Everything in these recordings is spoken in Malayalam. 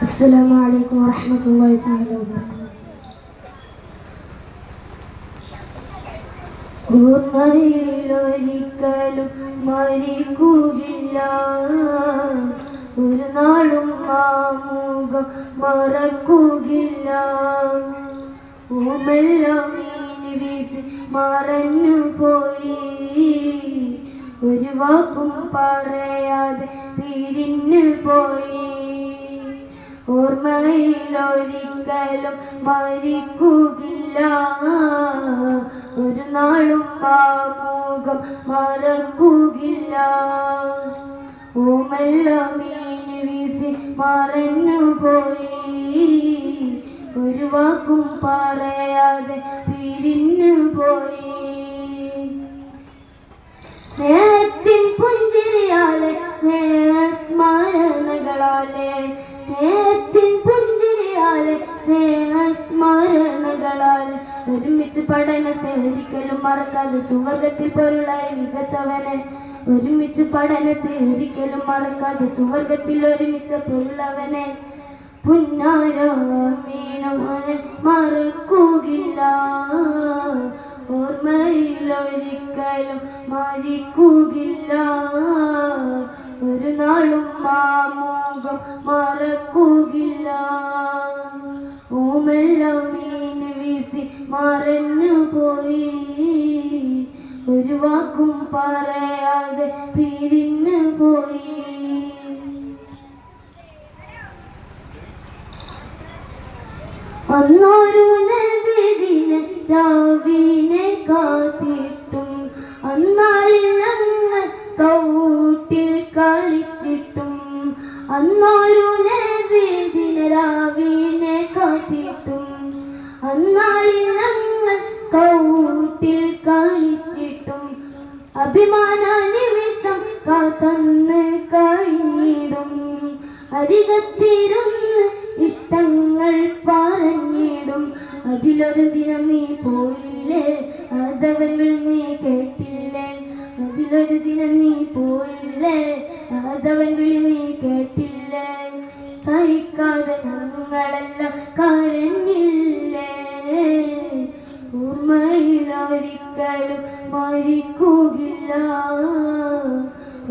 السلام عليكم ورحمة الله تعالى وبركاته. ഓർമ്മയിലൊരിക്കലും മരിക്കുകയില്ല, ഒരു നാളും ആ മുഖം മറക്കുകയില്ല. ഓമെല്ലാം മീനി വീശി മറഞ്ഞു പോയി, ഒരു വാക്കും പറയാതെ പിരിഞ്ഞു പോയി. ഓർമ്മയിലൊരിക്കലും മരിക്കുകയില്ല, ഒരു നാളും ആ മുഖം മറക്കുകയില്ല. ഓമെല്ലാം മീനി വീശി മറഞ്ഞു പോയി, ഒരു വാക്കും പറയാതെ പിരിഞ്ഞു പോയി. സ്നേഹത്തിൻ പുഞ്ചിരിയാലെ സ്നേഹസ്മരണകളാലെ, സ്നേഹത്തിൻ പുഞ്ചിരിയാലെ സ്നേഹസ്മരണകളാലെ ഒരുമിച്ച് പഠനത്തെ ഒരിക്കലും മറക്കാതെ സുവർഗത്തിൽ പൊരുളായി മികച്ചവനെ. ഒരുമിച്ച് പഠനത്തെ ഒരിക്കലും മറക്കാതെ സുവർഗത്തിൽ ഒരുമിച്ച പൊരുളവനെ. പുന്നാരമീനവനെ മറക്കുകയില്ല, ഓർമ്മയിലൊരിക്കലും മരിക്കുകയില്ല, ഒരു നാളും ആ മുഖം മറക്കുകയില്ല. ഓമെല്ലാം മീന് വീശി മറഞ്ഞു പോയി, ഒരു വാക്കും പറയാതെ പിരിഞ്ഞു പോയി. അന്നൊരു നബിദിന രാവിനെ കാത്തിട്ടും, അന്നാളിൽ ഞങ്ങൾ സൗട്ടിൽ കളിച്ചിട്ടും. അന്നൊരു നബിദിന രാവിനെ കാത്തിട്ടും, അന്നാളിൽ ഞങ്ങൾ സൗട്ടിൽ കളിച്ചിട്ടും. അഭിമാന നിമിഷം കാത്തന്ന് കഴിഞ്ഞിടും, അരികത്തിരുന്ന് ഇഷ്ടങ്ങൾ പറഞ്ഞിടും. അതിലൊരു ദിനം നീ പോയില്ലേ, അതവൻ നീ കേട്ടില്ലേ. അതിലൊരു ദിനം നീ പോയില്ലേ, അതവൻ നീ കേട്ടില്ലേ. സഹിക്കാതെ ഞങ്ങളെല്ലാം കരഞ്ഞില്ലേ, ഓർമ്മയിലൊരിക്കലും മരിക്കുകയില്ല,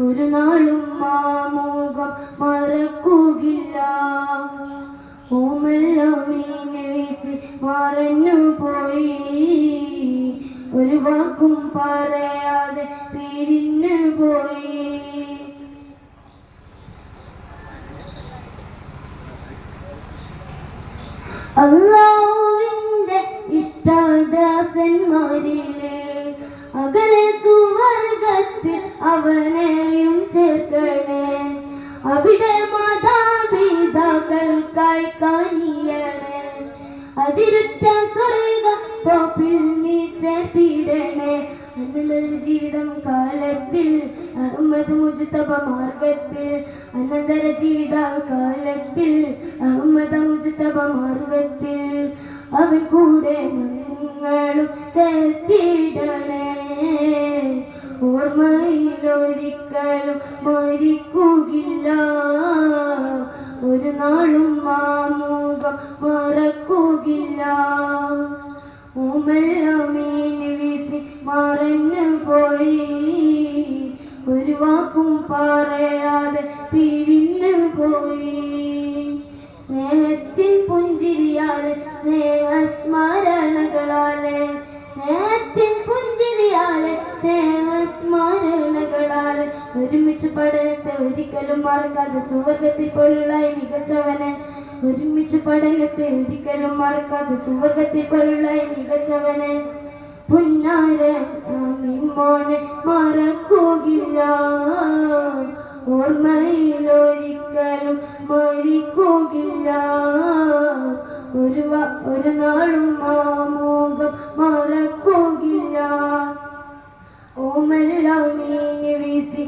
ഒരു നാളും ആ മുഖം മറക്കുകയില്ല. ഓമെല്ലാം മീന് വീശി മറഞ്ഞു പോയി, ഒരു വാക്കും പറയാതെ പിരിഞ്ഞു പോയി. അല്ലാഹുവിന്റെ ഇഷ്ടദാസന്മാരിലെ അകലെ സുവർഗത്തിൽ അവനെയും ചേർക്കണേ. അവിടെ മാതാപിതാക്കൾക്കായി കനിയണേ, അതിരുറ്റ സ്വർഗ തോപ്പിൽ നീ ചേർത്തിടണേ. അനന്തര ജീവിതം കാലത്തിൽ അഹമ്മദ് മുജ്തബ മാർഗത്തിൽ, അനന്തര ജീവിത കാലത്തിൽ അഹമ്മദ മുജ്തബ മാർഗത്തിൽ അവൻ കൂടെ ഞങ്ങളും ചേർത്തിടണേ. ഓർമ്മയിലൊരിക്കലും മരിക്കുകയില്ല, ഒരു നാളും ആ മുഖം മറക്കുകയില്ല. ഓമെല്ലാം മീന് വീശി മറഞ്ഞു പോയി, ഒരു വാക്കും പറയാതെ പിരിഞ്ഞു പോയി. സ്നേഹത്തിൻ പുഞ്ചിരിയാലെ സ്നേഹസ്മരണകളാലെ, സ്നേഹത്തിൻ പുഞ്ചിരിയാലെ സ്നേഹസ്മരണകളാലെ ഒരുമിച്ച് പഠനത്തെ ഒരിക്കലും മറക്കാതെ സുവർഗത്തിൽ പൊരുളായി മികച്ചവനെ. ഒരുമിച്ച് പഠനത്തെ ഒരിക്കലും മറക്കാതെ സുവർഗത്തിൽ പൊരുളായി മികച്ചവനെ. പുന്നാര മോനെ മറക്കുകയില്ല, ഓർമ്മയിലൊരിക്കലും മരിക്കുകയില്ല, ഒരു നാളും ആ മുഖം മറക്കുകയില്ല. ഓമെല്ലാം മീന് വീശി